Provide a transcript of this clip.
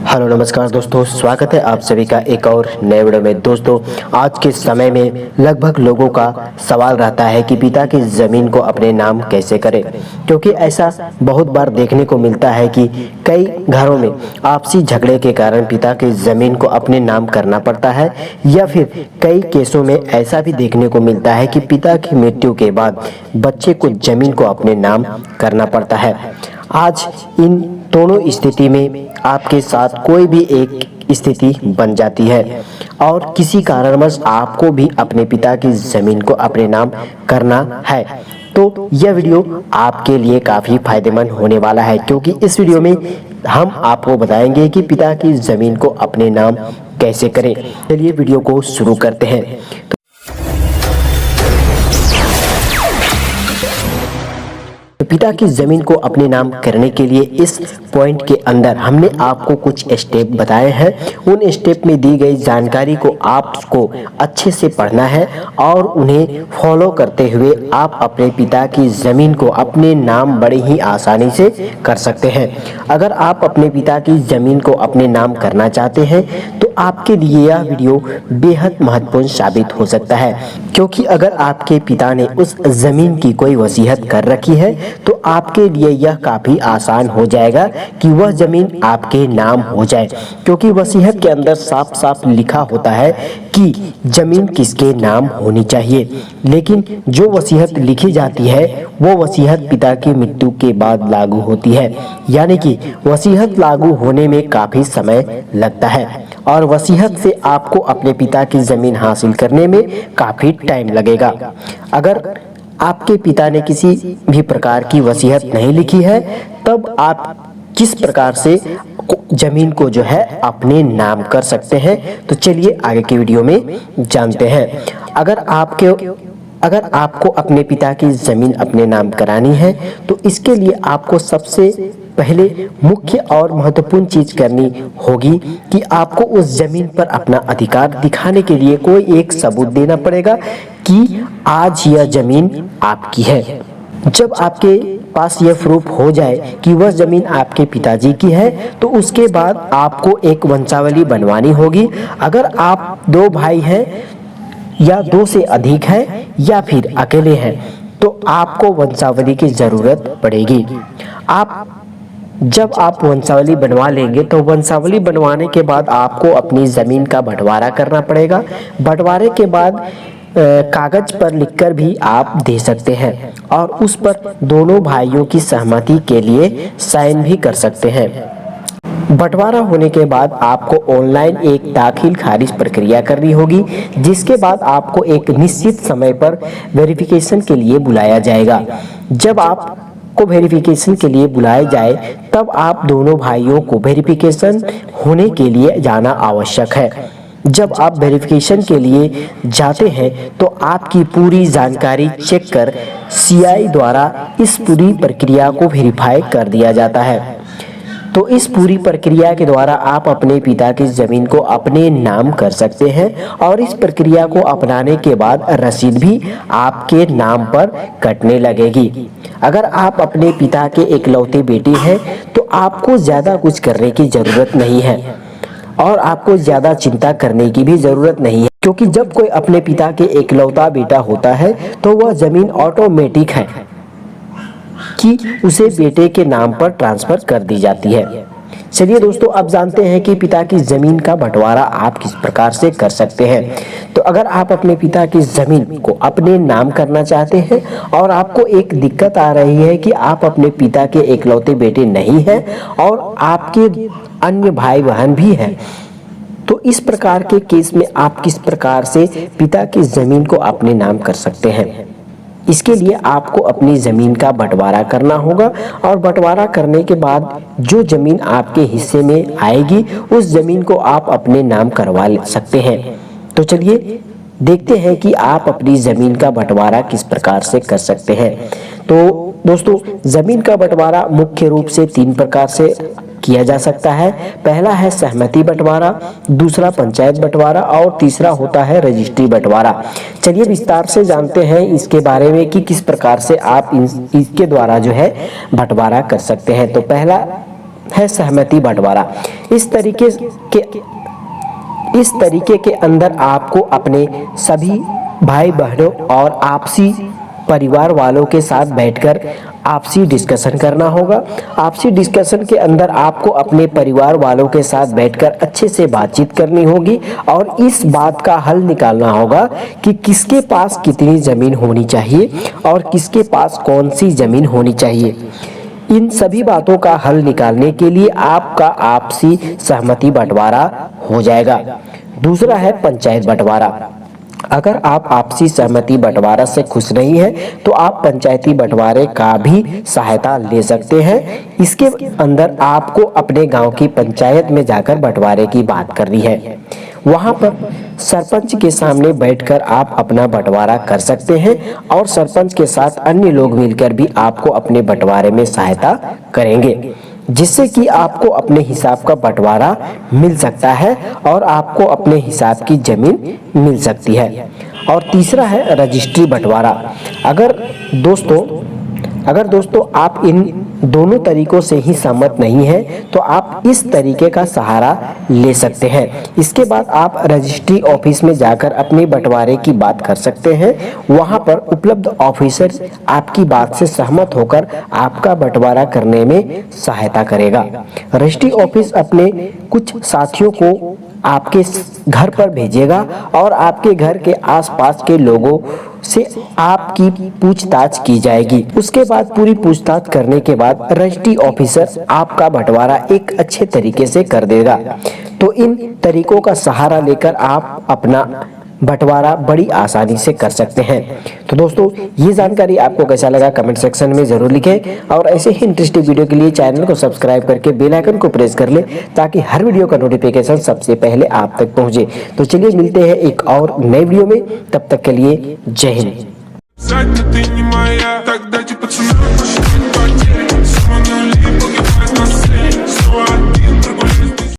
Hello नमस्कार दोस्तों, स्वागत है आप सभी का एक और नए वीडियो में। दोस्तों, आज के समय में लगभग लोगों का सवाल रहता है कि पिता की ज़मीन को अपने नाम कैसे करें, क्योंकि ऐसा बहुत बार देखने को मिलता है कि कई घरों में आपसी झगड़े के कारण पिता की ज़मीन को अपने नाम करना पड़ता है, या फिर कई केसों में ऐसा भी देखने को मिलता है कि पिता की मृत्यु के बाद बच्चे को ज़मीन को अपने नाम करना पड़ता है। आज इन दोनों स्थिति में आपके साथ कोई भी एक स्थिति बन जाती है और किसी कारणवश आपको भी अपने पिता की ज़मीन को अपने नाम करना है, तो यह वीडियो आपके लिए काफ़ी फायदेमंद होने वाला है, क्योंकि इस वीडियो में हम आपको बताएंगे कि पिता की ज़मीन को अपने नाम कैसे करें। चलिए वीडियो को शुरू करते हैं। पिता की ज़मीन को अपने नाम करने के लिए इस पॉइंट के अंदर हमने आपको कुछ स्टेप बताए हैं। उन स्टेप में दी गई जानकारी को आपको अच्छे से पढ़ना है और उन्हें फॉलो करते हुए आप अपने पिता की ज़मीन को अपने नाम बड़े ही आसानी से कर सकते हैं। अगर आप अपने पिता की ज़मीन को अपने नाम करना चाहते हैं तो आपके लिए यह वीडियो बेहद महत्वपूर्ण साबित हो सकता है, क्योंकि अगर आपके पिता ने उस ज़मीन की कोई वसीयत कर रखी है तो आपके लिए यह काफ़ी आसान हो जाएगा कि वह ज़मीन आपके नाम हो जाए, क्योंकि वसीयत के अंदर साफ साफ लिखा होता है कि ज़मीन किसके नाम होनी चाहिए। लेकिन जो वसीयत लिखी जाती है वो वसीयत पिता की मृत्यु के बाद लागू होती है, यानी कि वसीयत लागू होने में काफ़ी समय लगता है और वसीयत से आपको अपने पिता की ज़मीन हासिल करने में काफ़ी टाइम लगेगा। अगर आपके पिता ने किसी भी प्रकार की वसीयत नहीं लिखी है तब आप किस प्रकार से ज़मीन को जो है अपने नाम कर सकते हैं, तो चलिए आगे की वीडियो में जानते हैं। अगर आपको अपने पिता की ज़मीन अपने नाम करानी है तो इसके लिए आपको सबसे पहले मुख्य और महत्वपूर्ण चीज़ करनी होगी कि आपको उस ज़मीन पर अपना अधिकार दिखाने के लिए कोई एक सबूत देना पड़ेगा कि आज यह ज़मीन आपकी है। जब आपके पास यह प्रूफ हो जाए कि वह ज़मीन आपके पिताजी की है तो उसके बाद आपको एक वंशावली बनवानी होगी। अगर आप दो भाई हैं या दो से अधिक है या फिर अकेले हैं तो आपको वंशावली की ज़रूरत पड़ेगी। जब आप वंशावली बनवा लेंगे तो वंशावली बनवाने के बाद आपको अपनी ज़मीन का बंटवारा करना पड़ेगा। बंटवारे के बाद कागज पर लिखकर भी आप दे सकते हैं और उस पर दोनों भाइयों की सहमति के लिए साइन भी कर सकते हैं। बंटवारा होने के बाद आपको ऑनलाइन एक दाखिल खारिज प्रक्रिया करनी होगी, जिसके बाद आपको एक निश्चित समय पर वेरिफिकेशन के लिए बुलाया जाएगा। जब आपको वेरिफिकेशन के लिए बुलाया जाए तब आप दोनों भाइयों को वेरिफिकेशन होने के लिए जाना आवश्यक है। जब आप वेरिफिकेशन के लिए जाते हैं तो आपकी पूरी जानकारी चेक कर सीआई द्वारा इस पूरी प्रक्रिया को वेरीफाई कर दिया जाता है। तो इस पूरी प्रक्रिया के द्वारा आप अपने पिता की ज़मीन को अपने नाम कर सकते हैं और इस प्रक्रिया को अपनाने के बाद रसीद भी आपके नाम पर कटने लगेगी। अगर आप अपने पिता के इकलौते बेटे हैं तो आपको ज़्यादा कुछ करने की ज़रूरत नहीं है और आपको ज़्यादा चिंता करने की भी ज़रूरत नहीं है, क्योंकि जब कोई अपने पिता के इकलौता बेटा होता है तो वह ज़मीन ऑटोमेटिक है कि उसे बेटे के नाम पर ट्रांसफ़र कर दी जाती है। चलिए दोस्तों, अब जानते हैं कि पिता की ज़मीन का बंटवारा आप किस प्रकार से कर सकते हैं। तो अगर आप अपने पिता की ज़मीन को अपने नाम करना चाहते हैं और आपको एक दिक्कत आ रही है कि आप अपने पिता के इकलौते बेटे नहीं हैं और आपके अन्य भाई बहन भी हैं, तो इस प्रकार के केस में आप किस प्रकार से पिता की ज़मीन को अपने नाम कर सकते हैं। इसके लिए आपको अपनी ज़मीन का बंटवारा करना होगा और बंटवारा करने के बाद जो ज़मीन आपके हिस्से में आएगी उस ज़मीन को आप अपने नाम करवा सकते हैं। तो चलिए देखते हैं कि आप अपनी ज़मीन का बंटवारा किस प्रकार से कर सकते हैं। तो दोस्तों, ज़मीन का बंटवारा मुख्य रूप से 3 प्रकार से किया जा सकता है। पहला है सहमति बंटवारा, दूसरा पंचायत बंटवारा और तीसरा होता है रजिस्ट्री बंटवारा। चलिए विस्तार से जानते हैं इसके बारे में कि किस प्रकार से आप इसके द्वारा जो है बंटवारा कर सकते हैं। तो पहला है सहमति बंटवारा। इस तरीके के अंदर आपको अपने सभी भाई बहनों और आपसी परिवार वालों के साथ बैठकर आपसी डिस्कशन करना होगा। आपसी डिस्कशन के अंदर आपको अपने परिवार वालों के साथ बैठकर अच्छे से बातचीत करनी होगी और इस बात का हल निकालना होगा कि किसके पास कितनी ज़मीन होनी चाहिए और किसके पास कौन सी ज़मीन होनी चाहिए। इन सभी बातों का हल निकालने के लिए आपका आपसी सहमति बंटवारा हो जाएगा। दूसरा है पंचायत बंटवारा। अगर आप आपसी सहमति बंटवारा से खुश नहीं हैं तो आप पंचायती बंटवारे का भी सहायता ले सकते हैं। इसके अंदर आपको अपने गांव की पंचायत में जाकर बंटवारे की बात करनी है। वहां पर सरपंच के सामने बैठकर आप अपना बंटवारा कर सकते हैं और सरपंच के साथ अन्य लोग मिलकर भी आपको अपने बंटवारे में सहायता करेंगे, जिससे कि आपको अपने हिसाब का बंटवारा मिल सकता है और आपको अपने हिसाब की जमीन मिल सकती है। और तीसरा है रजिस्ट्री बंटवारा। अगर दोस्तों आप इन दोनों तरीकों से ही सहमत नहीं हैं तो आप इस तरीके का सहारा ले सकते हैं। इसके बाद आप रजिस्ट्री ऑफिस में जाकर अपने बंटवारे की बात कर सकते हैं। वहां पर उपलब्ध ऑफिसर आपकी बात से सहमत होकर आपका बंटवारा करने में सहायता करेगा। रजिस्ट्री ऑफिस अपने कुछ साथियों को आपके घर पर भेजेगा और आपके घर के आसपास के लोगों से आपकी पूछताछ की जाएगी। उसके बाद पूरी पूछताछ करने के बाद रजिस्ट्री ऑफिसर आपका बंटवारा एक अच्छे तरीके से कर देगा। तो इन तरीकों का सहारा लेकर आप अपना बंटवारा बड़ी आसानी से कर सकते हैं। तो दोस्तों, ये जानकारी आपको कैसा लगा कमेंट सेक्शन में जरूर लिखें और ऐसे ही इंटरेस्टिंग वीडियो के लिए चैनल को सब्सक्राइब करके बेल आइकन को प्रेस कर लें ताकि हर वीडियो का नोटिफिकेशन सबसे पहले आप तक पहुंचे। तो चलिए मिलते हैं एक और नए वीडियो में, तब तक के लिए जय हिंद।